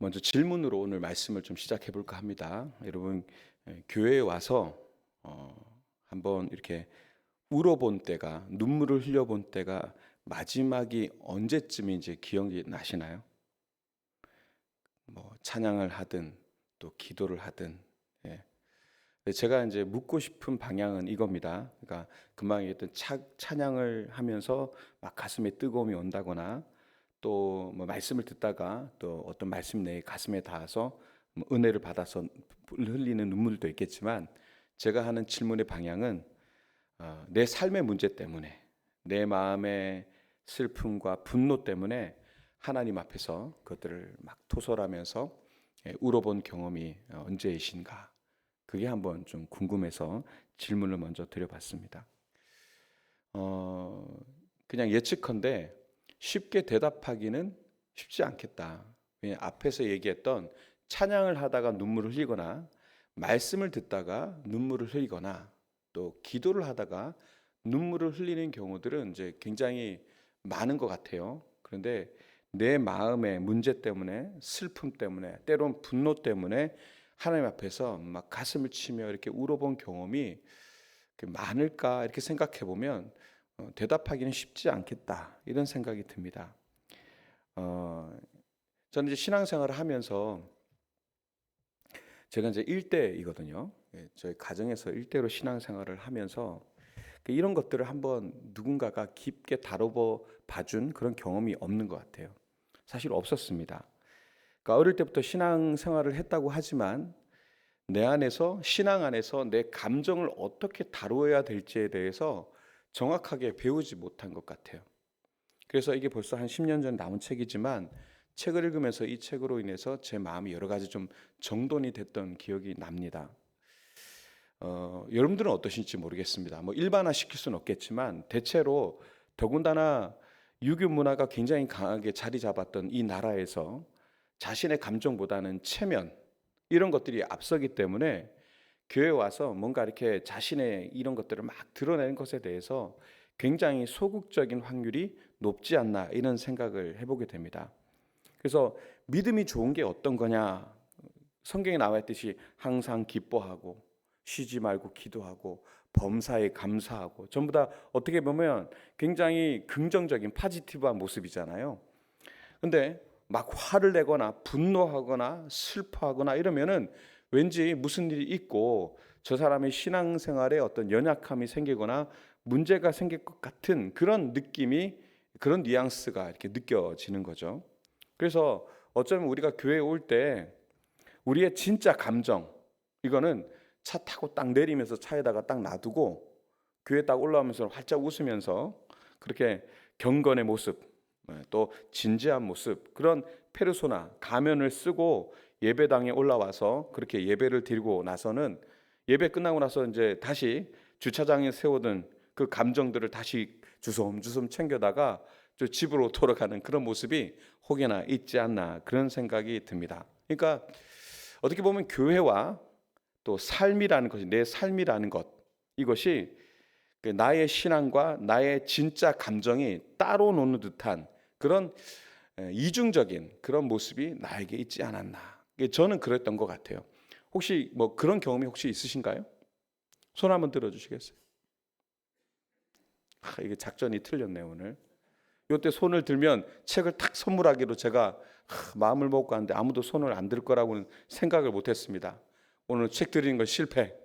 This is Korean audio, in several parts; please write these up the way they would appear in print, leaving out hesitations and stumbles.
먼저 질문으로 오늘 말씀을 좀 시작해 볼까 합니다. 여러분, 교회에 와서 한번 이렇게 울어본 때가, 눈물을 흘려본 때가 마지막이 언제쯤인지 기억이 나시나요? 뭐 찬양을 하든 또 기도를 하든. 예. 제가 이제 묻고 싶은 방향은 이겁니다. 그러니까 금방 얘기했던 찬양을 하면서 막 가슴에 뜨거움이 온다거나, 또 뭐 말씀을 듣다가 또 어떤 말씀 내에 가슴에 닿아서 뭐 은혜를 받아서 흘리는 눈물도 있겠지만, 제가 하는 질문의 방향은 내 삶의 문제 때문에, 내 마음의 슬픔과 분노 때문에 하나님 앞에서 그것들을 막 토설하면서 울어본 경험이 언제이신가, 그게 한번 좀 궁금해서 질문을 먼저 드려봤습니다. 그냥 예측컨대 쉽게 대답하기는 쉽지 않겠다. 왜냐, 앞에서 얘기했던 찬양을 하다가 눈물을 흘리거나, 말씀을 듣다가 눈물을 흘리거나, 또 기도를 하다가 눈물을 흘리는 경우들은 이제 굉장히 많은 것 같아요. 그런데 내 마음의 문제 때문에, 슬픔 때문에, 때론 분노 때문에 하나님 앞에서 막 가슴을 치며 이렇게 울어본 경험이 많을까, 이렇게 생각해 보면 대답하기는 쉽지 않겠다, 이런 생각이 듭니다. 저는 이제 신앙생활을 하면서, 제가 이제 일대이거든요. 저희 가정에서 일대로 신앙생활을 하면서 이런 것들을 한번 누군가가 깊게 봐준 그런 경험이 없는 것 같아요. 사실 없었습니다. 그러니까 어릴 때부터 신앙생활을 했다고 하지만 내 안에서, 신앙 안에서 내 감정을 어떻게 다루어야 될지에 대해서 정확하게 배우지 못한 것 같아요. 그래서 이게 벌써 한 10년 전 나온 책이지만, 책을 읽으면서 이 책으로 인해서 제 마음이 여러 가지 좀 정돈이 됐던 기억이 납니다. 여러분들은 어떠신지 모르겠습니다. 뭐 일반화 시킬 수는 없겠지만, 대체로 더군다나 유교 문화가 굉장히 강하게 자리 잡았던 이 나라에서 자신의 감정보다는 체면, 이런 것들이 앞서기 때문에 교회 와서 뭔가 이렇게 자신의 이런 것들을 막 드러내는 것에 대해서 굉장히 소극적인 확률이 높지 않나, 이런 생각을 해보게 됩니다. 그래서 믿음이 좋은 게 어떤 거냐? 성경에 나와 있듯이 항상 기뻐하고, 쉬지 말고 기도하고, 범사에 감사하고, 전부 다 어떻게 보면 굉장히 긍정적인 파지티브한 모습이잖아요. 근데 막 화를 내거나 분노하거나 슬퍼하거나 이러면은 왠지 무슨 일이 있고 저 사람의 신앙생활에 어떤 연약함이 생기거나 문제가 생길 것 같은 그런 느낌이, 그런 뉘앙스가 이렇게 느껴지는 거죠. 그래서 어쩌면 우리가 교회에 올 때 우리의 진짜 감정, 이거는 차 타고 딱 내리면서 차에다가 딱 놔두고 교회 딱 올라오면서 활짝 웃으면서 그렇게 경건의 모습, 또 진지한 모습, 그런 페르소나, 가면을 쓰고 예배당에 올라와서 그렇게 예배를 드리고 나서는, 예배 끝나고 나서 이제 다시 주차장에 세우던 그 감정들을 다시 주섬주섬 챙겨다가 저 집으로 돌아가는 그런 모습이 혹여나 있지 않나, 그런 생각이 듭니다. 그러니까 어떻게 보면 교회와 또 삶이라는 것이, 내 삶이라는 것, 이것이 나의 신앙과 나의 진짜 감정이 따로 노는 듯한 그런 이중적인 그런 모습이 나에게 있지 않았나. 저는 그랬던 것 같아요. 혹시 뭐 그런 경험이 혹시 있으신가요? 손 한번 들어주시겠어요? 이게 작전이 틀렸네요, 오늘. 이때 손을 들면 책을 탁 선물하기로 제가 마음을 먹고 왔는데 아무도 손을 안 들 거라고는 생각을 못했습니다. 오늘 책 드리는 건 실패.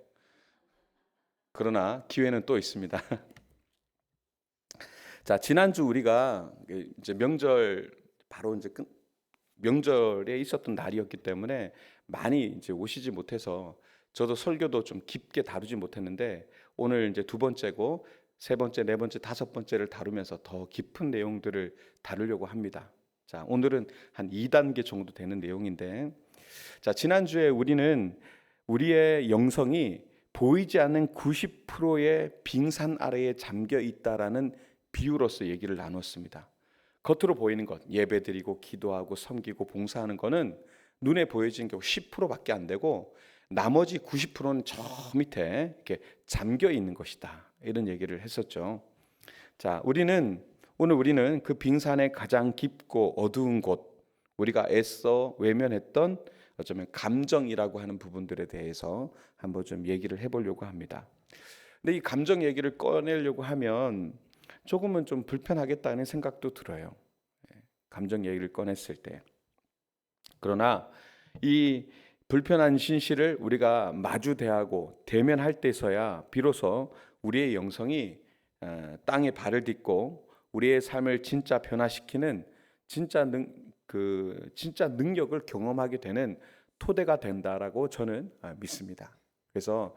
그러나 기회는 또 있습니다. 자, 지난주 우리가 이제 명절, 바로 이제 명절에 있었던 날이었기 때문에 많이 이제 오시지 못해서 저도 설교도 좀 깊게 다루지 못했는데, 오늘 이제 두 번째고 세 번째, 네 번째, 다섯 번째를 다루면서 더 깊은 내용들을 다루려고 합니다. 자, 오늘은 한 2단계 정도 되는 내용인데, 자, 지난주에 우리는 우리의 영성이 보이지 않는 90%의 빙산 아래에 잠겨 있다라는 비유로서 얘기를 나눴습니다. 겉으로 보이는 것, 예배드리고 기도하고 섬기고 봉사하는 거는 눈에 보여지는 게 10%밖에 안 되고 나머지 90%는 저 밑에 이렇게 잠겨 있는 것이다, 이런 얘기를 했었죠. 자, 오늘 우리는 그 빙산의 가장 깊고 어두운 곳, 우리가 애써 외면했던 어쩌면 감정이라고 하는 부분들에 대해서 한번 좀 얘기를 해보려고 합니다. 근데 이 감정 얘기를 꺼내려고 하면 조금은 좀 불편하겠다는 생각도 들어요. 감정 얘기를 꺼냈을 때. 그러나 이 불편한 진실을 우리가 마주 대하고 대면할 때서야 비로소 우리의 영성이 땅에 발을 딛고 우리의 삶을 진짜 변화시키는 진짜 능력을 경험하게 되는 토대가 된다라고 저는 믿습니다. 그래서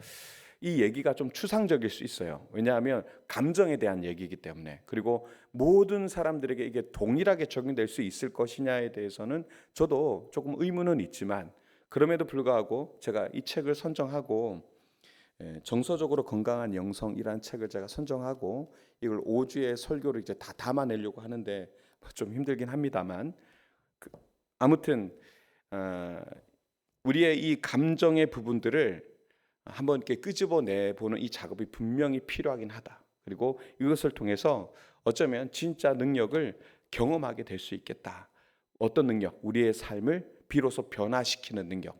이 얘기가 좀 추상적일 수 있어요. 왜냐하면 감정에 대한 얘기이기 때문에. 그리고 모든 사람들에게 이게 동일하게 적용될 수 있을 것이냐에 대해서는 저도 조금 의문은 있지만, 그럼에도 불구하고 제가 이 책을 선정하고 정서적으로 건강한 영성이라는 책을 제가 선정하고 이걸 5주의 설교를 이제 다 담아내려고 하는데 좀 힘들긴 합니다만, 아무튼 우리의 이 감정의 부분들을 한번 이렇게 끄집어내 보는 이 작업이 분명히 필요하긴 하다. 그리고 이것을 통해서 어쩌면 진짜 능력을 경험하게 될 수 있겠다. 어떤 능력? 우리의 삶을 비로소 변화시키는 능력.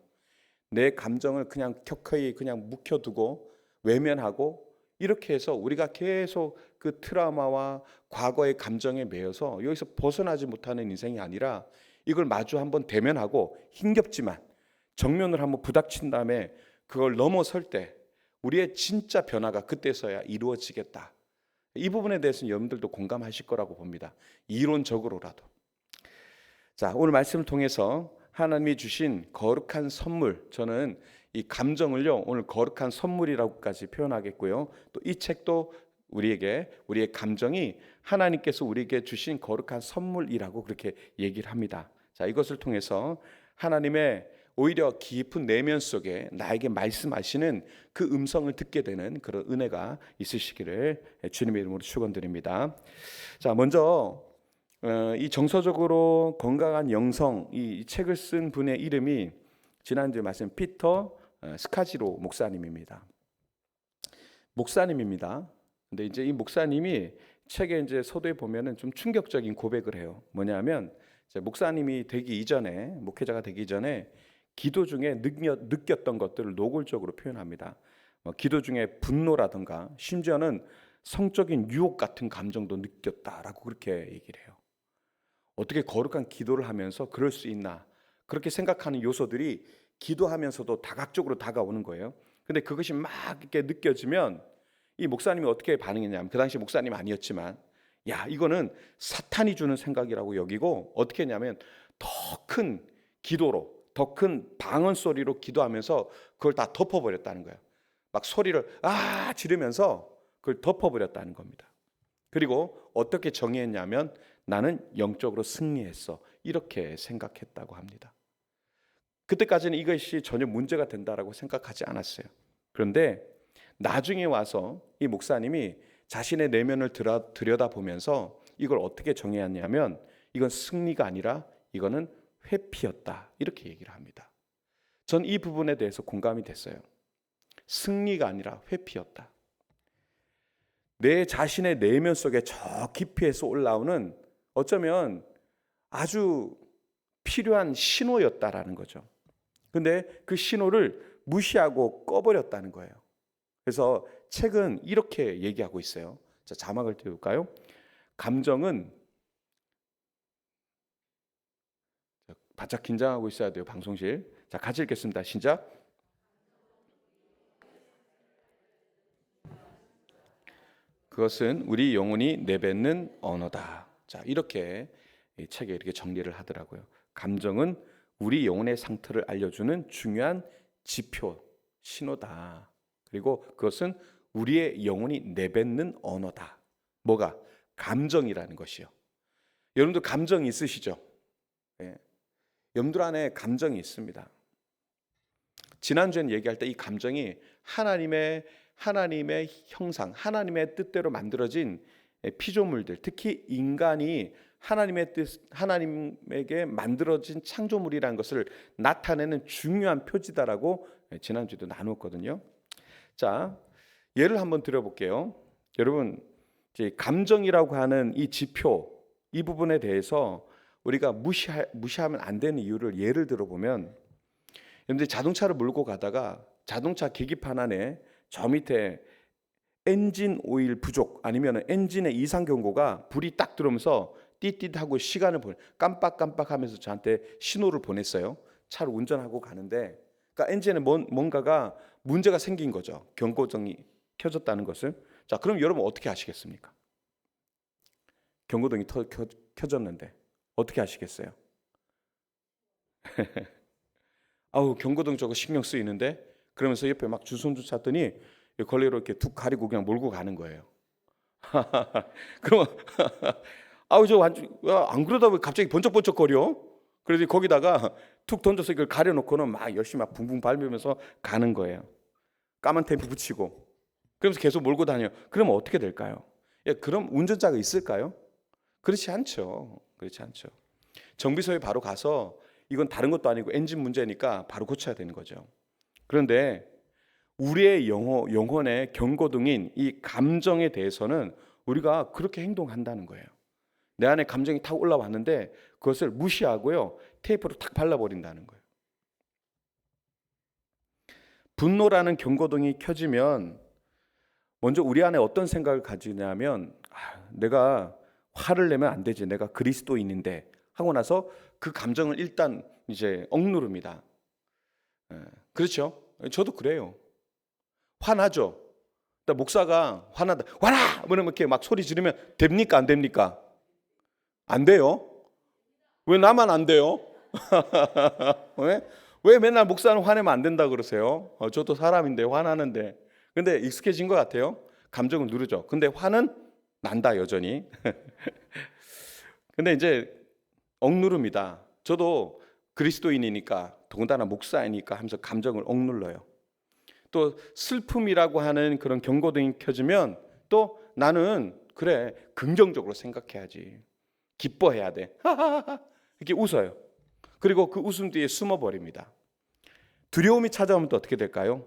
내 감정을 그냥 격하게 그냥 묵혀두고 외면하고 이렇게 해서 우리가 계속 그 트라우마와 과거의 감정에 매여서 여기서 벗어나지 못하는 인생이 아니라 이걸 마주 한번 대면하고 힘겹지만 정면을 한번 부닥친 다음에 그걸 넘어설 때 우리의 진짜 변화가 그때서야 이루어지겠다. 이 부분에 대해서는 여러분들도 공감하실 거라고 봅니다. 이론적으로라도. 자, 오늘 말씀을 통해서 하나님이 주신 거룩한 선물, 저는 이 감정을요 오늘 거룩한 선물이라고까지 표현하겠고요. 또 이 책도 우리의 감정이 하나님께서 우리에게 주신 거룩한 선물이라고 그렇게 얘기를 합니다. 자, 이것을 통해서 하나님의 오히려 깊은 내면 속에 나에게 말씀하시는 그 음성을 듣게 되는 그런 은혜가 있으시기를 주님의 이름으로 축원드립니다. 자, 먼저 이 정서적으로 건강한 영성, 이 책을 쓴 분의 이름이 지난주에 말씀 피터 스카지로 목사님입니다. 목사님입니다. 근데 이제 이 목사님이 책의 이제 서두에 보면은 좀 충격적인 고백을 해요. 뭐냐면 목사님이 되기 이전에, 목회자가 되기 이전에 기도 중에 느꼈던 것들을 노골적으로 표현합니다. 기도 중에 분노라든가 심지어는 성적인 유혹 같은 감정도 느꼈다라고 그렇게 얘기를 해요. 어떻게 거룩한 기도를 하면서 그럴 수 있나? 그렇게 생각하는 요소들이 기도하면서도 다각적으로 다가오는 거예요. 근데 그것이 막 이렇게 느껴지면 이 목사님이 어떻게 반응했냐면, 그 당시 목사님 아니었지만, 야, 이거는 사탄이 주는 생각이라고 여기고 어떻게 했냐면 더 큰 기도로, 더 큰 방언 소리로 기도하면서 그걸 다 덮어버렸다는 거예요. 막 소리를 지르면서 그걸 덮어버렸다는 겁니다. 그리고 어떻게 정의했냐면 나는 영적으로 승리했어, 이렇게 생각했다고 합니다. 그때까지는 이것이 전혀 문제가 된다라고 생각하지 않았어요. 그런데 나중에 와서 이 목사님이 자신의 내면을 들여다보면서 이걸 어떻게 정의했냐면 이건 승리가 아니라 이거는 회피였다, 이렇게 얘기를 합니다. 전 이 부분에 대해서 공감이 됐어요. 승리가 아니라 회피였다. 내 자신의 내면 속에 저 깊이에서 올라오는 어쩌면 아주 필요한 신호였다라는 거죠. 근데 그 신호를 무시하고 꺼버렸다는 거예요. 그래서 책은 이렇게 얘기하고 있어요. 자, 자막을 띄울까요? 감정은, 바짝 긴장하고 있어야 돼요, 방송실. 자, 같이 읽겠습니다. 시작. 그것은 우리 영혼이 내뱉는 언어다. 자, 이렇게 이 책에 이렇게 정리를 하더라고요. 감정은 우리 영혼의 상태를 알려주는 중요한 지표, 신호다. 그리고 그것은 우리의 영혼이 내뱉는 언어다. 뭐가? 감정이라는 것이요. 여러분들 감정이 있으시죠? 예. 여러분들 안에 감정이 있습니다. 지난주에는 얘기할 때 이 감정이 하나님의 형상, 하나님의 뜻대로 만들어진 피조물들, 특히 인간이 하나님의 뜻, 하나님에게 만들어진 창조물이라는 것을 나타내는 중요한 표지다라고 지난주에도 나누었거든요. 자, 예를 한번 들어볼게요. 여러분, 이제 감정이라고 하는 이 지표, 이 부분에 대해서 우리가 무시하면 안 되는 이유를 예를 들어 보면, 여러분들 자동차를 몰고 가다가 자동차 계기판 안에 저 밑에 엔진 오일 부족 아니면 엔진의 이상 경고가 불이 딱 들어오면서 띠띠하고 시간을 깜빡깜빡하면서 저한테 신호를 보냈어요. 차를 운전하고 가는데, 그러니까 엔진에 뭔가가 문제가 생긴 거죠. 경고등이 켜졌다는 것을. 자, 그럼 여러분 어떻게 하시겠습니까? 경고등이 켜졌는데 어떻게 하시겠어요? 아우, 경고등 저거 신경 쓰이는데, 그러면서 옆에 막 주손주 찾더니 걸레로 이렇게 툭 가리고 그냥 몰고 가는 거예요. 그러면 아우, 저 안 그러다 왜 갑자기 번쩍번쩍거려? 그래서 거기다가 툭 던져서 이걸 가려놓고는 막 열심히 막 붕붕 밟으면서 가는 거예요. 까만 테이프 붙이고. 그러면서 계속 몰고 다녀요. 그러면 어떻게 될까요? 예, 그럼 운전자가 있을까요? 그렇지 않죠. 그렇지 않죠. 정비소에 바로 가서 이건 다른 것도 아니고 엔진 문제니까 바로 고쳐야 되는 거죠. 그런데 우리의 영혼의 경고등인 이 감정에 대해서는 우리가 그렇게 행동한다는 거예요. 내 안에 감정이 탁 올라왔는데 그것을 무시하고요, 테이프로 탁 발라버린다는 거예요. 분노라는 경고등이 켜지면 먼저 우리 안에 어떤 생각을 가지냐면, 내가 화를 내면 안 되지, 내가 그리스도인인데 하고 나서 그 감정을 일단 이제 억누릅니다. 그렇죠? 저도 그래요. 화나죠. 목사가 화나다, 화나! 그러면 이렇게 막 소리 지르면 됩니까? 안 됩니까? 안 돼요. 왜 나만 안 돼요? 왜 맨날 목사는 화내면 안 된다 그러세요? 저도 사람인데 화나는데. 근데 익숙해진 것 같아요. 감정을 누르죠. 근데 화는 난다 여전히. 근데 이제 억누릅니다. 저도 그리스도인이니까, 더군다나 목사이니까 하면서 감정을 억눌러요. 또 슬픔이라고 하는 그런 경고등이 켜지면 또 나는 그래, 긍정적으로 생각해야지, 기뻐해야 돼, 이렇게 웃어요. 그리고 그 웃음 뒤에 숨어버립니다. 두려움이 찾아오면 또 어떻게 될까요?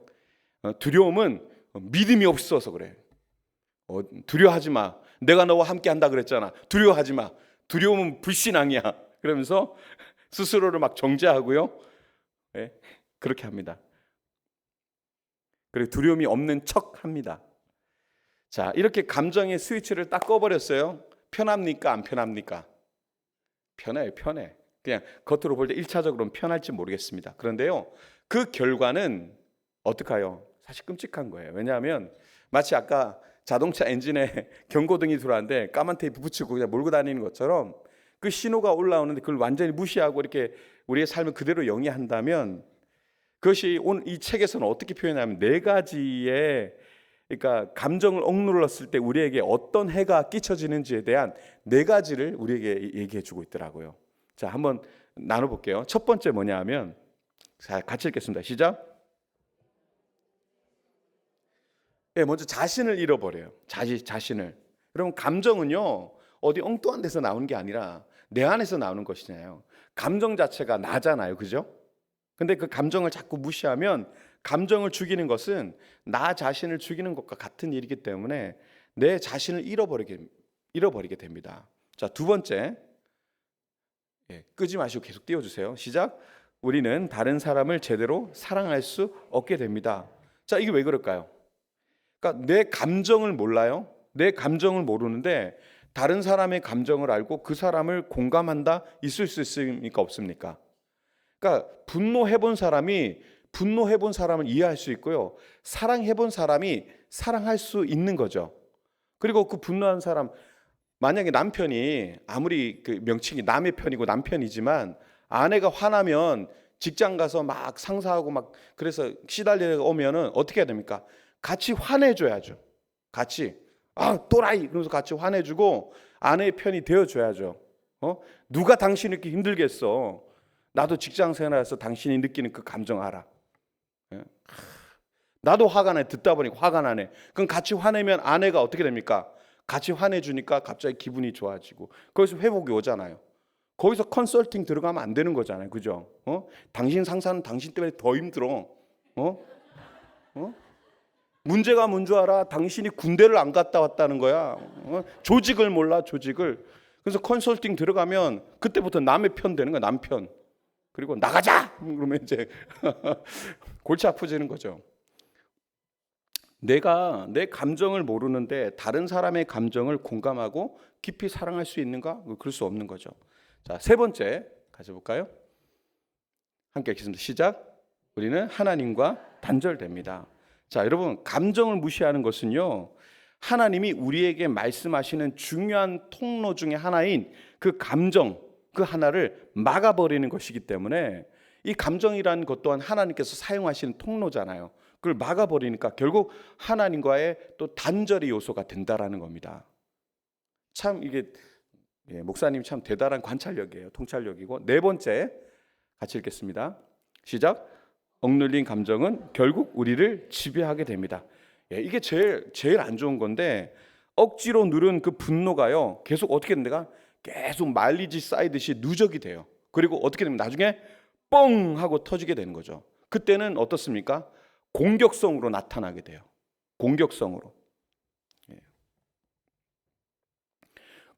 두려움은 믿음이 없어서 그래. 두려워하지 마, 내가 너와 함께 한다 그랬잖아, 두려워하지 마, 두려움은 불신앙이야, 그러면서 스스로를 막 정죄하고요. 네, 그렇게 합니다. 그리고 두려움이 없는 척 합니다. 자, 이렇게 감정의 스위치를 딱 꺼버렸어요. 편합니까? 안 편합니까? 편해요, 편해. 그냥 겉으로 볼 때 1차적으로는 편할지 모르겠습니다. 그런데요, 그 결과는 어떡해요? 사실 끔찍한 거예요. 왜냐하면 마치 아까 자동차 엔진에 경고등이 들어왔는데 까만 테이프 붙이고 그냥 몰고 다니는 것처럼 그 신호가 올라오는데 그걸 완전히 무시하고 이렇게 우리의 삶을 그대로 영위한다면, 그것이 오늘 이 책에서는 어떻게 표현하면 네 가지의, 그러니까 감정을 억눌렀을 때 우리에게 어떤 해가 끼쳐지는지에 대한 네 가지를 우리에게 얘기해 주고 있더라고요. 자, 한번 나눠볼게요. 첫 번째 뭐냐 하면, 자, 같이 읽겠습니다. 시작. 네, 먼저 자신을 잃어버려요. 자신을. 여러분, 감정은요, 어디 엉뚱한 데서 나오는 게 아니라 내 안에서 나오는 것이잖아요. 감정 자체가 나잖아요, 그죠? 근데 그 감정을 자꾸 무시하면, 감정을 죽이는 것은 나 자신을 죽이는 것과 같은 일이기 때문에 내 자신을 잃어버리게 됩니다. 자, 두 번째, 끄지 마시고 계속 띄워주세요. 시작. 우리는 다른 사람을 제대로 사랑할 수 없게 됩니다. 자, 이게 왜 그럴까요? 그러니까 내 감정을 몰라요. 내 감정을 모르는데 다른 사람의 감정을 알고 그 사람을 공감한다, 있을 수 있습니까? 없습니까? 그러니까 분노해본 사람이 분노해본 사람을 이해할 수 있고요, 사랑해본 사람이 사랑할 수 있는 거죠. 그리고 그 분노한 사람, 만약에 남편이 아무리 그 명칭이 남의 편이고 남편이지만 아내가 화나면 직장 가서 막 상사하고 막 그래서 시달려 오면은 어떻게 해야 됩니까? 같이 화내줘야죠. 같이 또라이 그러면서 같이 화내주고 아내의 편이 되어줘야죠. 누가 당신 이렇게 힘들겠어? 나도 직장 생활에서 당신이 느끼는 그 감정 알아. 나도 화가 나네. 듣다 보니 화가 나네. 그럼 같이 화내면 아내가 어떻게 됩니까? 같이 화내주니까 갑자기 기분이 좋아지고 거기서 회복이 오잖아요. 거기서 컨설팅 들어가면 안 되는 거잖아요, 그죠? 당신 상사는 당신 때문에 더 힘들어. 문제가 뭔 줄 알아? 당신이 군대를 안 갔다 왔다는 거야. 조직을 몰라, 조직을. 그래서 컨설팅 들어가면 그때부터 남의 편 되는 거야, 남편. 그리고 나가자! 그러면 이제 골치 아프지는 거죠. 내가 내 감정을 모르는데 다른 사람의 감정을 공감하고 깊이 사랑할 수 있는가? 그럴 수 없는 거죠. 자, 세 번째 가져볼까요? 함께 읽겠습니다. 시작. 우리는 하나님과 단절됩니다. 자, 여러분, 감정을 무시하는 것은요, 하나님이 우리에게 말씀하시는 중요한 통로 중에 하나인 그 감정, 그 하나를 막아버리는 것이기 때문에 이 감정이라는 것 또한 하나님께서 사용하시는 통로잖아요. 그걸 막아버리니까 결국 하나님과의 또 단절의 요소가 된다라는 겁니다. 참 이게 목사님 참 대단한 관찰력이에요. 통찰력이고. 네 번째 같이 읽겠습니다. 시작. 억눌린 감정은 결국 우리를 지배하게 됩니다. 이게 제일 안 좋은 건데 억지로 누른 그 분노가요. 계속 어떻게 된다가 계속 마일리지 쌓이듯이 누적이 돼요. 그리고 어떻게 되면 나중에 뻥 하고 터지게 되는 거죠. 그때는 어떻습니까? 공격성으로 나타나게 돼요. 공격성으로.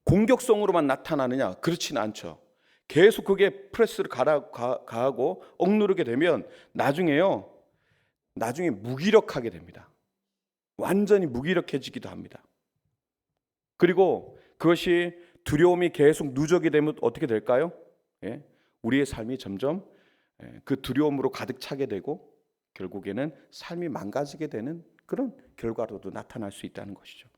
공격성으로만 나타나느냐? 그렇지는 않죠. 계속 그게 프레스를 가하고 억누르게 되면 나중에 무기력하게 됩니다. 완전히 무기력해지기도 합니다. 그리고 그것이 두려움이 계속 누적이 되면 어떻게 될까요? 우리의 삶이 점점 그 두려움으로 가득 차게 되고 결국에는 삶이 망가지게 되는 그런 결과로도 나타날 수 있다는 것이죠.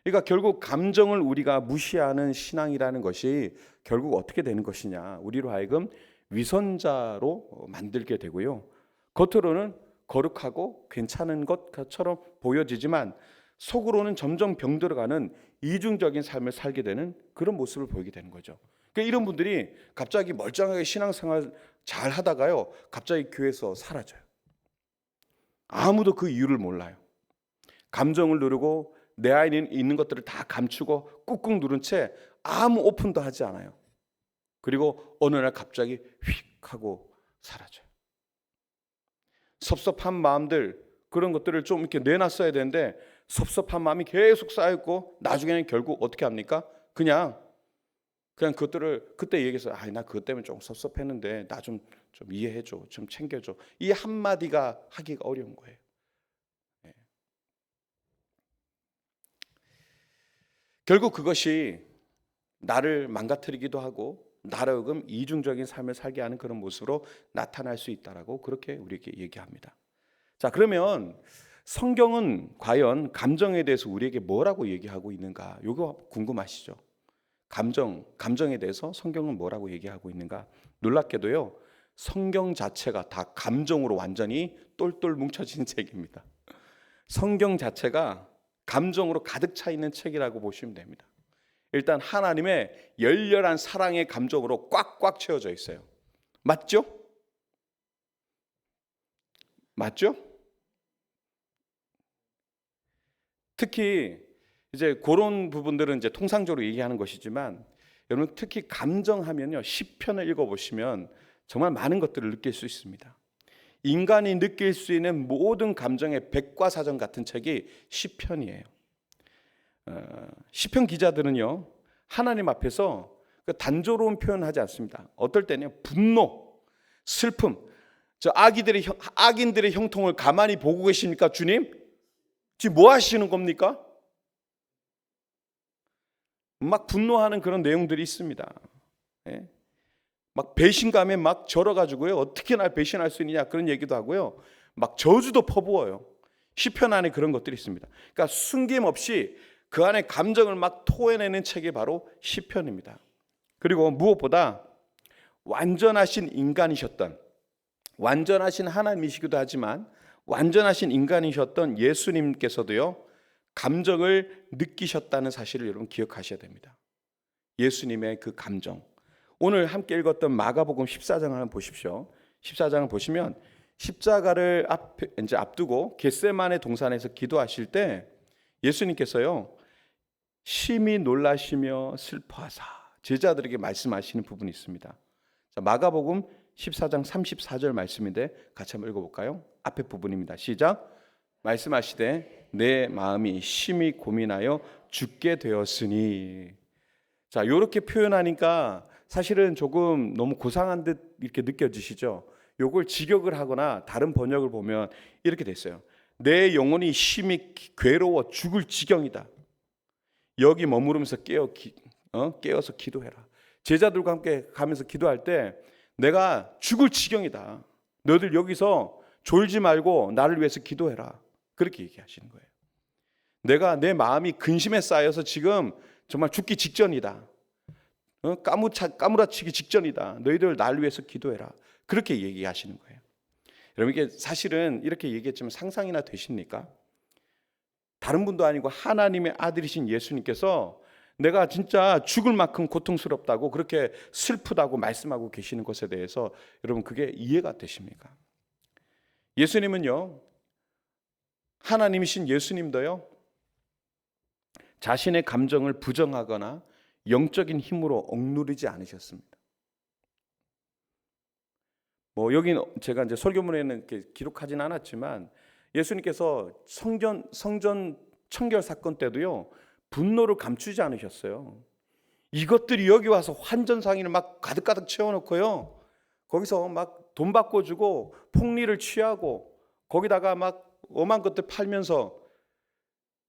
그러니까 결국 감정을 우리가 무시하는 신앙이라는 것이 결국 어떻게 되는 것이냐, 우리로 하여금 위선자로 만들게 되고요. 겉으로는 거룩하고 괜찮은 것처럼 보여지지만 속으로는 점점 병들어가는 이중적인 삶을 살게 되는 그런 모습을 보이게 되는 거죠. 그러니까 이런 분들이 갑자기 멀쩡하게 신앙생활 잘 하다가요, 갑자기 교회에서 사라져요. 아무도 그 이유를 몰라요. 감정을 누르고 내 안에 있는 것들을 다 감추고 꾹꾹 누른 채 아무 오픈도 하지 않아요. 그리고 어느 날 갑자기 휙 하고 사라져요. 섭섭한 마음들, 그런 것들을 좀 이렇게 내놨어야 되는데 섭섭한 마음이 계속 쌓였고 나중에는 결국 어떻게 합니까? 그냥 그것들을 그때 얘기해서 나 그것 때문에 좀 섭섭했는데 나 좀 이해해줘, 좀 챙겨줘. 이 한마디가 하기가 어려운 거예요. 결국 그것이 나를 망가뜨리기도 하고 나를 하여금 이중적인 삶을 살게 하는 그런 모습으로 나타날 수 있다라고 그렇게 우리에게 얘기합니다. 자, 그러면 성경은 과연 감정에 대해서 우리에게 뭐라고 얘기하고 있는가? 이거 궁금하시죠? 감정에 대해서 성경은 뭐라고 얘기하고 있는가? 놀랍게도요, 성경 자체가 다 감정으로 완전히 똘똘 뭉쳐진 책입니다. 성경 자체가 감정으로 가득 차 있는 책이라고 보시면 됩니다. 일단 하나님의 열렬한 사랑의 감정으로 꽉꽉 채워져 있어요. 맞죠? 맞죠? 특히 이제 그런 부분들은 이제 통상적으로 얘기하는 것이지만 여러분 특히 감정하면요, 시편을 읽어보시면 정말 많은 것들을 느낄 수 있습니다. 인간이 느낄 수 있는 모든 감정의 백과사전 같은 책이 시편이에요. 시편 기자들은요, 하나님 앞에서 그 단조로운 표현을 하지 않습니다. 어떨 때는 분노, 슬픔, 악인들의 형통을 가만히 보고 계십니까, 주님? 지금 뭐 하시는 겁니까? 막 분노하는 그런 내용들이 있습니다. 막 배신감에 막 절어가지고요, 어떻게 날 배신할 수 있느냐 그런 얘기도 하고요, 막 저주도 퍼부어요. 시편 안에 그런 것들이 있습니다. 그러니까 숨김없이 그 안에 감정을 막 토해내는 책이 바로 시편입니다. 그리고 무엇보다 완전하신 인간이셨던, 완전하신 하나님이시기도 하지만 완전하신 인간이셨던 예수님께서도요, 감정을 느끼셨다는 사실을 여러분 기억하셔야 됩니다. 예수님의 그 감정. 오늘 함께 읽었던 마가복음 14장을 한번 보십시오. 14장을 보시면 십자가를 이제 앞두고 겟세마네 동산에서 기도하실 때 예수님께서요, 심히 놀라시며 슬퍼하사 제자들에게 말씀하시는 부분이 있습니다. 자, 마가복음 14장 34절 말씀인데 같이 한번 읽어볼까요? 앞에 부분입니다. 시작. 말씀하시되 내 마음이 심히 고민하여 죽게 되었으니. 자, 이렇게 표현하니까 사실은 조금 너무 고상한 듯 이렇게 느껴지시죠? 요걸 직역을 하거나 다른 번역을 보면 이렇게 됐어요. 내 영혼이 심히 괴로워 죽을 지경이다. 여기 머무르면서 깨어서 기도해라. 제자들과 함께 가면서 기도할 때 내가 죽을 지경이다. 너희들 여기서 졸지 말고 나를 위해서 기도해라. 그렇게 얘기하시는 거예요. 내 마음이 근심에 쌓여서 지금 정말 죽기 직전이다. 까무라치기 직전이다. 너희들 나를 위해서 기도해라. 그렇게 얘기하시는 거예요. 여러분, 이게 사실은 이렇게 얘기했지만 상상이나 되십니까? 다른 분도 아니고 하나님의 아들이신 예수님께서 내가 진짜 죽을 만큼 고통스럽다고 그렇게 슬프다고 말씀하고 계시는 것에 대해서 여러분, 그게 이해가 되십니까? 예수님은요, 하나님이신 예수님도요, 자신의 감정을 부정하거나 영적인 힘으로 억누르지 않으셨습니다. 여긴 제가 이제 설교문에는 이렇게 기록하진 않았지만 예수님께서 성전 청결 사건 때도요, 분노를 감추지 않으셨어요. 이것들이 여기 와서 환전상인을 막 가득가득 채워놓고요, 거기서 막 돈 바꿔주고 폭리를 취하고 거기다가 막 엄한 것들 팔면서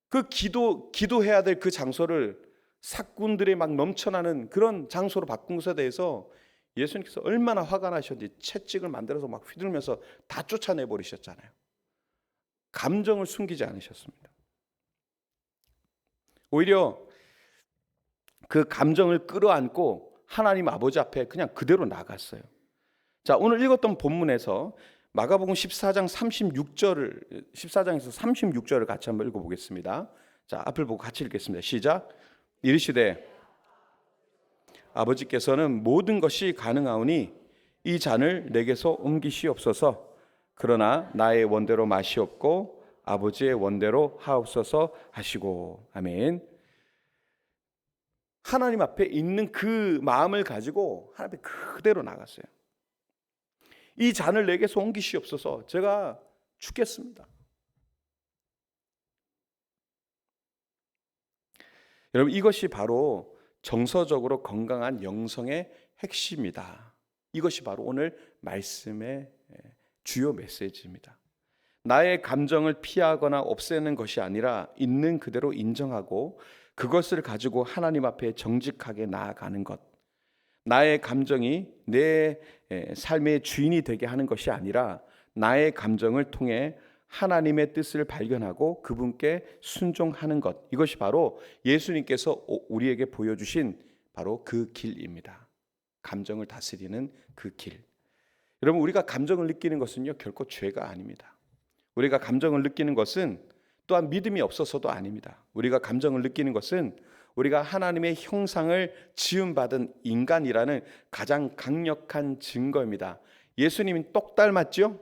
그 기도해야 될 그 장소를 사꾼들이 막 넘쳐나는 그런 장소로 바꾼 것에 대해서 예수님께서 얼마나 화가 나셨는지 채찍을 만들어서 막 휘둘면서 다 쫓아내 버리셨잖아요. 감정을 숨기지 않으셨습니다. 오히려 그 감정을 끌어안고 하나님 아버지 앞에 그냥 그대로 나갔어요. 자, 오늘 읽었던 본문에서 마가복음 14장에서 36절을 같이 한번 읽어보겠습니다. 자, 앞을 보고 같이 읽겠습니다. 시작. 이르시되 아버지께서는 모든 것이 가능하오니 이 잔을 내게서 옮기시옵소서. 그러나 나의 원대로 마시옵고 아버지의 원대로 하옵소서 하시고. 아멘. 하나님 앞에 있는 그 마음을 가지고 하나님 앞에 그대로 나갔어요. 이 잔을 내게서 옮기시옵소서. 제가 죽겠습니다. 여러분, 이것이 바로 정서적으로 건강한 영성의 핵심이다. 이것이 바로 오늘 말씀의 주요 메시지입니다. 나의 감정을 피하거나 없애는 것이 아니라 있는 그대로 인정하고 그것을 가지고 하나님 앞에 정직하게 나아가는 것. 나의 감정이 내 삶의 주인이 되게 하는 것이 아니라 나의 감정을 통해 하나님의 뜻을 발견하고 그분께 순종하는 것. 이것이 바로 예수님께서 우리에게 보여주신 바로 그 길입니다. 감정을 다스리는 그 길. 여러분, 우리가 감정을 느끼는 것은요, 결코 죄가 아닙니다. 우리가 감정을 느끼는 것은 또한 믿음이 없어서도 아닙니다. 우리가 감정을 느끼는 것은 우리가 하나님의 형상을 지음받은 인간이라는 가장 강력한 증거입니다. 예수님이 똑 닮았죠?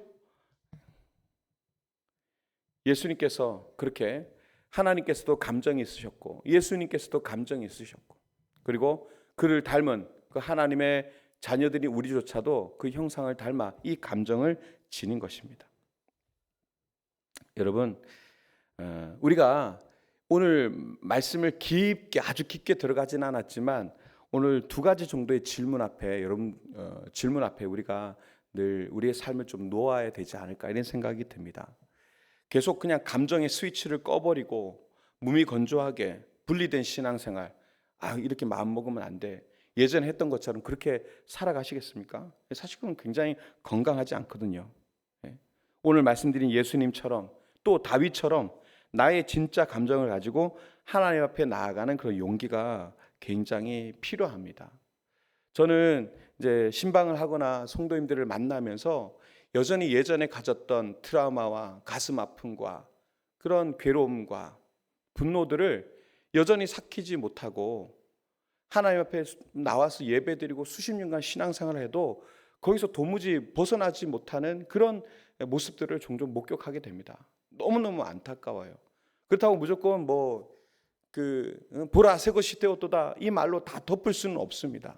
예수님께서 그렇게 하나님께서도 감정이 있으셨고 예수님께서도 감정이 있으셨고 그리고 그를 닮은 그 하나님의 자녀들이 우리조차도 그 형상을 닮아 이 감정을 지닌 것입니다. 여러분, 우리가 오늘 말씀을 아주 깊게 들어가진 않았지만 오늘 두 가지 정도의 질문 앞에 질문 앞에 우리가 늘 우리의 삶을 좀 놓아야 되지 않을까 이런 생각이 듭니다. 계속 그냥 감정의 스위치를 꺼버리고 무미건조하게 분리된 신앙생활, 이렇게 마음 먹으면 안 돼. 예전에 했던 것처럼 그렇게 살아가시겠습니까? 사실 그건 굉장히 건강하지 않거든요. 오늘 말씀드린 예수님처럼 또 다윗처럼 나의 진짜 감정을 가지고 하나님 앞에 나아가는 그런 용기가 굉장히 필요합니다. 저는 이제 신방을 하거나 성도님들을 만나면서 여전히 예전에 가졌던 트라우마와 가슴 아픔과 그런 괴로움과 분노들을 여전히 삭히지 못하고 하나님 앞에 나와서 예배드리고 수십 년간 신앙생활을 해도 거기서 도무지 벗어나지 못하는 그런 모습들을 종종 목격하게 됩니다. 너무너무 안타까워요. 그렇다고 무조건 보라 새 것이 되었도다 이 말로 다 덮을 수는 없습니다.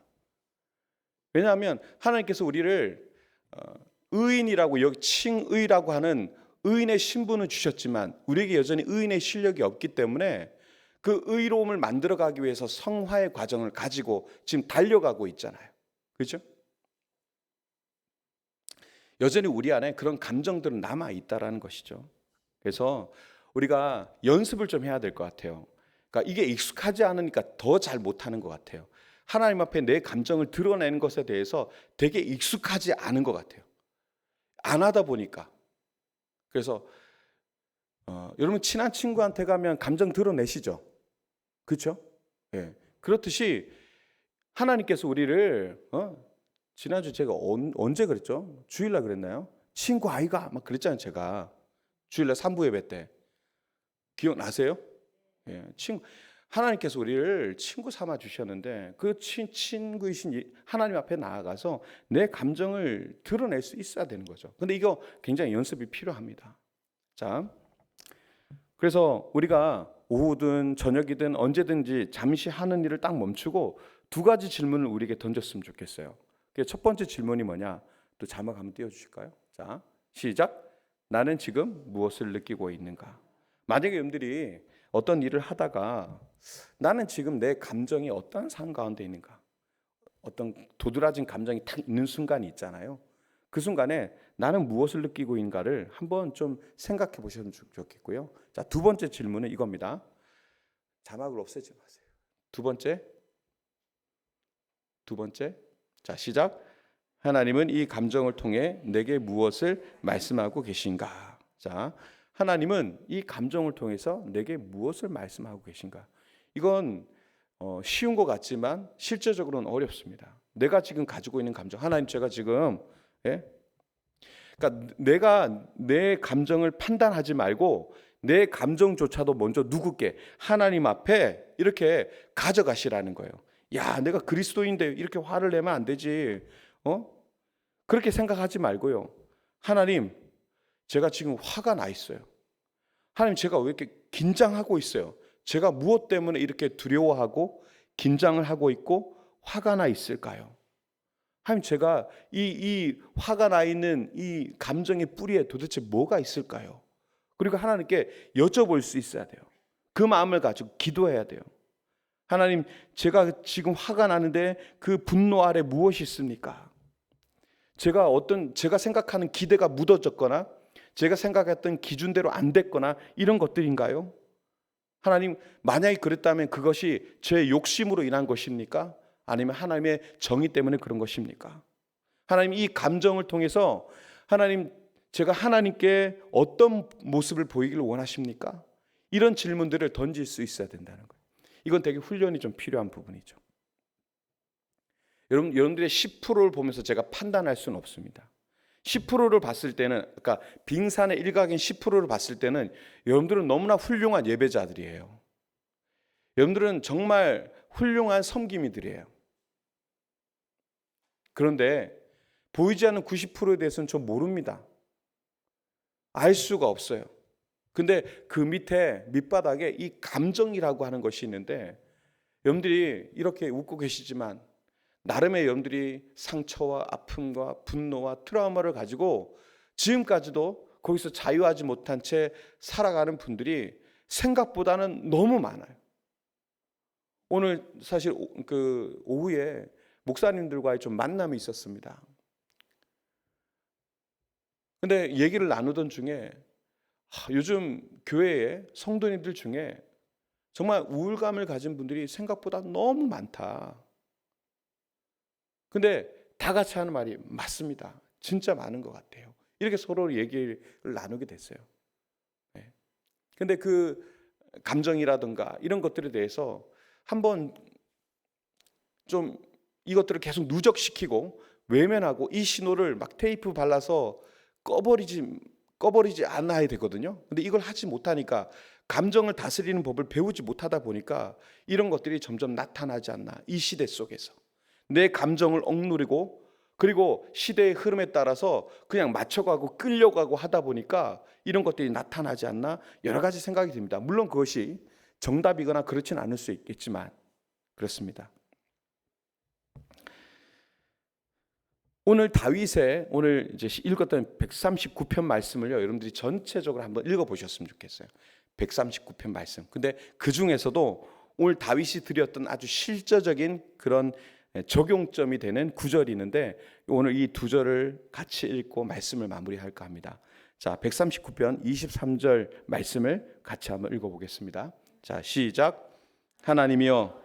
왜냐하면 하나님께서 우리를 의인이라고 여기 칭의라고 하는 의인의 신분을 주셨지만 우리에게 여전히 의인의 실력이 없기 때문에 그 의로움을 만들어가기 위해서 성화의 과정을 가지고 지금 달려가고 있잖아요. 그렇죠? 여전히 우리 안에 그런 감정들은 남아 있다라는 것이죠. 그래서 우리가 연습을 좀 해야 될 것 같아요. 그러니까 이게 익숙하지 않으니까 더 잘 못하는 것 같아요. 하나님 앞에 내 감정을 드러내는 것에 대해서 되게 익숙하지 않은 것 같아요. 안 하다 보니까. 그래서 여러분 친한 친구한테 가면 감정 드러내시죠? 그렇죠? 예. 그렇듯이 하나님께서 우리를 지난주 제가 언제 그랬죠? 주일날 그랬나요? 친구 아이가 막 그랬잖아요. 제가 주일날 3부 예배 때 기억나세요? 예, 하나님께서 우리를 친구 삼아 주셨는데 그 친구이신 하나님 앞에 나아가서 내 감정을 드러낼 수 있어야 되는 거죠. 근데 이거 굉장히 연습이 필요합니다. 자, 그래서 우리가 오후든 저녁이든 언제든지 잠시 하는 일을 딱 멈추고 두 가지 질문을 우리에게 던졌으면 좋겠어요. 첫 번째 질문이 뭐냐? 또 자막 한번 띄워주실까요? 자, 시작. 나는 지금 무엇을 느끼고 있는가? 만약에 여러분들이 어떤 일을 하다가 나는 지금 내 감정이 어떤 상황 가운데 있는가? 어떤 도드라진 감정이 딱 있는 순간이 있잖아요. 그 순간에 나는 무엇을 느끼고 있는가를 한번 좀 생각해 보셨으면 좋겠고요. 자, 두 번째 질문은 이겁니다. 자막을 없애지 마세요. 두 번째. 자, 시작. 하나님은 이 감정을 통해 내게 무엇을 말씀하고 계신가? 자, 하나님은 이 감정을 통해서 내게 무엇을 말씀하고 계신가? 이건 쉬운 것 같지만 실제적으로는 어렵습니다. 내가 지금 가지고 있는 감정, 하나님 제가 지금 그러니까 내가 내 감정을 판단하지 말고 내 감정조차도 먼저 누구께 하나님 앞에 이렇게 가져가시라는 거예요. 야, 내가 그리스도인데 이렇게 화를 내면 안 되지. 그렇게 생각하지 말고요. 하나님, 제가 지금 화가 나 있어요. 하나님, 제가 왜 이렇게 긴장하고 있어요? 제가 무엇 때문에 이렇게 두려워하고 긴장을 하고 있고 화가 나 있을까요? 하나님, 제가 이 화가 나 있는 이 감정의 뿌리에 도대체 뭐가 있을까요? 그리고 하나님께 여쭤볼 수 있어야 돼요. 그 마음을 가지고 기도해야 돼요. 하나님, 제가 지금 화가 나는데 그 분노 아래 무엇이 있습니까? 제가 생각하는 기대가 무뎌졌거나 제가 생각했던 기준대로 안 됐거나 이런 것들인가요? 하나님, 만약에 그랬다면 그것이 제 욕심으로 인한 것입니까? 아니면 하나님의 정의 때문에 그런 것입니까? 하나님, 이 감정을 통해서 하나님, 제가 하나님께 어떤 모습을 보이기를 원하십니까? 이런 질문들을 던질 수 있어야 된다는 거예요. 이건 되게 훈련이 좀 필요한 부분이죠. 여러분들의 10%를 보면서 제가 판단할 수는 없습니다. 10%를 봤을 때는, 그러니까 빙산의 일각인 10%를 봤을 때는 여러분들은 너무나 훌륭한 예배자들이에요. 여러분들은 정말 훌륭한 섬김이들이에요. 그런데 보이지 않는 90%에 대해서는 저 모릅니다. 알 수가 없어요. 근데 그 밑바닥에 이 감정이라고 하는 것이 있는데 여러분들이 이렇게 웃고 계시지만 나름의 여러분들이 상처와 아픔과 분노와 트라우마를 가지고 지금까지도 거기서 자유하지 못한 채 살아가는 분들이 생각보다는 너무 많아요. 오늘 사실 그 오후에 목사님들과의 좀 만남이 있었습니다. 근데 얘기를 나누던 중에 요즘 교회에 성도님들 중에 정말 우울감을 가진 분들이 생각보다 너무 많다. 근데 다 같이 하는 말이 맞습니다. 진짜 많은 것 같아요. 이렇게 서로 얘기를 나누게 됐어요. 근데 그 감정이라든가 이런 것들에 대해서 한번 좀 이것들을 계속 누적시키고 외면하고 이 신호를 막 테이프 발라서 꺼버리지 않아야 되거든요. 근데 이걸 하지 못하니까 감정을 다스리는 법을 배우지 못하다 보니까 이런 것들이 점점 나타나지 않나. 이 시대 속에서 내 감정을 억누르고 그리고 시대의 흐름에 따라서 그냥 맞춰가고 끌려가고 하다 보니까 이런 것들이 나타나지 않나 여러 가지 생각이 듭니다. 물론 그것이 정답이거나 그렇진 않을 수 있겠지만 그렇습니다. 오늘 다윗의 오늘 이제 읽었던 139편 말씀을요, 여러분들이 전체적으로 한번 읽어보셨으면 좋겠어요. 139편 말씀. 근데 그 중에서도 오늘 다윗이 드렸던 아주 실제적인 그런 적용점이 되는 구절이 있는데 오늘 이 두 절을 같이 읽고 말씀을 마무리할까 합니다. 자, 139편 23절 말씀을 같이 한번 읽어보겠습니다. 자, 시작. 하나님이여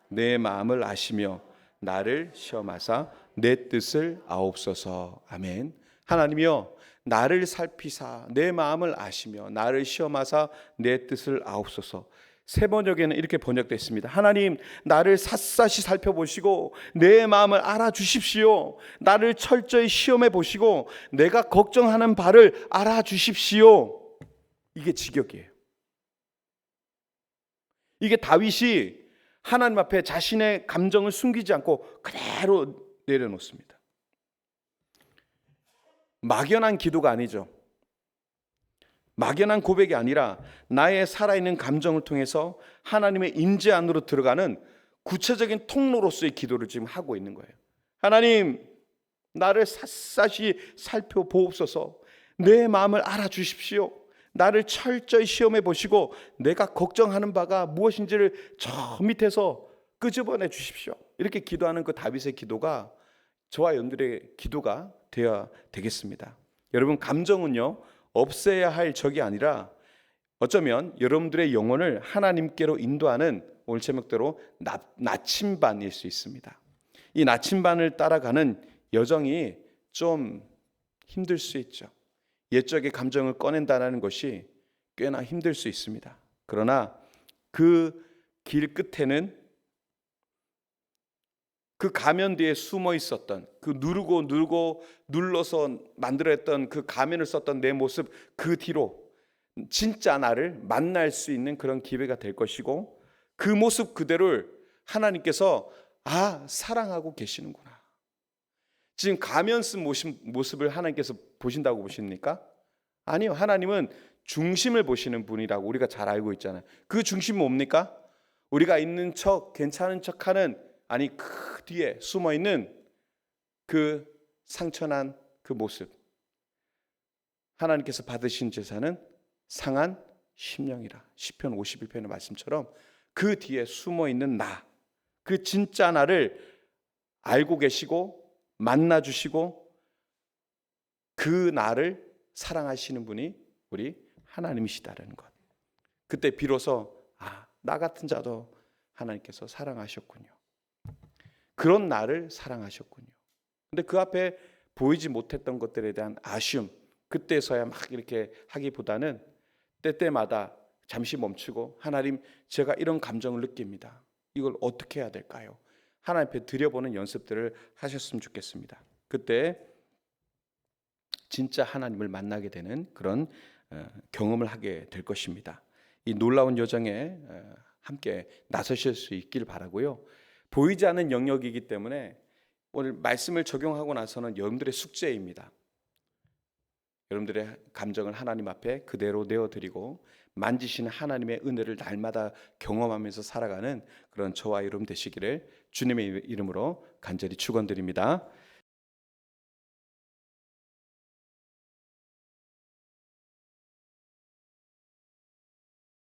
내 마음을 아시며 나를 시험하사 내 뜻을 아옵소서. 아멘. 하나님이여 나를 살피사 내 마음을 아시며 나를 시험하사 내 뜻을 아옵소서. 세 번역에는 이렇게 번역됐습니다. 하나님 나를 샅샅이 살펴보시고 내 마음을 알아주십시오. 나를 철저히 시험해 보시고 내가 걱정하는 바를 알아주십시오. 이게 직역이에요. 이게 다윗이 하나님 앞에 자신의 감정을 숨기지 않고 그대로 내려놓습니다. 막연한 기도가 아니죠. 막연한 고백이 아니라 나의 살아있는 감정을 통해서 하나님의 임재 안으로 들어가는 구체적인 통로로서의 기도를 지금 하고 있는 거예요. 하나님 나를 샅샅이 살펴보옵소서. 내 마음을 알아주십시오. 나를 철저히 시험해 보시고 내가 걱정하는 바가 무엇인지를 저 밑에서 끄집어내 주십시오. 이렇게 기도하는 그 다윗의 기도가 저와 여러분들의 기도가 되어야 되겠습니다. 여러분 감정은요 없애야 할 적이 아니라 어쩌면 여러분들의 영혼을 하나님께로 인도하는 오늘 제목대로 나침반일 수 있습니다. 이 나침반을 따라가는 여정이 좀 힘들 수 있죠. 옛적의 감정을 꺼낸다는 것이 꽤나 힘들 수 있습니다. 그러나 그 길 끝에는 그 가면 뒤에 숨어 있었던 그 누르고 눌러서 만들어냈던 그 가면을 썼던 내 모습 그 뒤로 진짜 나를 만날 수 있는 그런 기회가 될 것이고 그 모습 그대로를 하나님께서 사랑하고 계시는구나. 지금 가면 쓴 모습을 하나님께서 보신다고 보십니까? 아니요. 하나님은 중심을 보시는 분이라고 우리가 잘 알고 있잖아요. 그 중심은 뭡니까? 우리가 있는 척 괜찮은 척하는 그 뒤에 숨어있는 그 상처난 그 모습. 하나님께서 받으신 제사는 상한 심령이라. 시편 51편의 말씀처럼 그 뒤에 숨어있는 나, 그 진짜 나를 알고 계시고 만나주시고 그 나를 사랑하시는 분이 우리 하나님이시다라는 것. 그때 비로소 나 같은 자도 하나님께서 사랑하셨군요. 그런 나를 사랑하셨군요. 근데 그 앞에 보이지 못했던 것들에 대한 아쉬움, 그때서야 막 이렇게 하기보다는 때때마다 잠시 멈추고 하나님 제가 이런 감정을 느낍니다. 이걸 어떻게 해야 될까요? 하나님 앞에 드려보는 연습들을 하셨으면 좋겠습니다. 그때 진짜 하나님을 만나게 되는 그런 경험을 하게 될 것입니다. 이 놀라운 여정에 함께 나서실 수 있길 바라고요. 보이지 않는 영역이기 때문에 오늘 말씀을 적용하고 나서는 여러분들의 숙제입니다. 여러분들의 감정을 하나님 앞에 그대로 내어드리고 만지시는 하나님의 은혜를 날마다 경험하면서 살아가는 그런 저와 여러분 되시기를 주님의 이름으로 간절히 축원드립니다.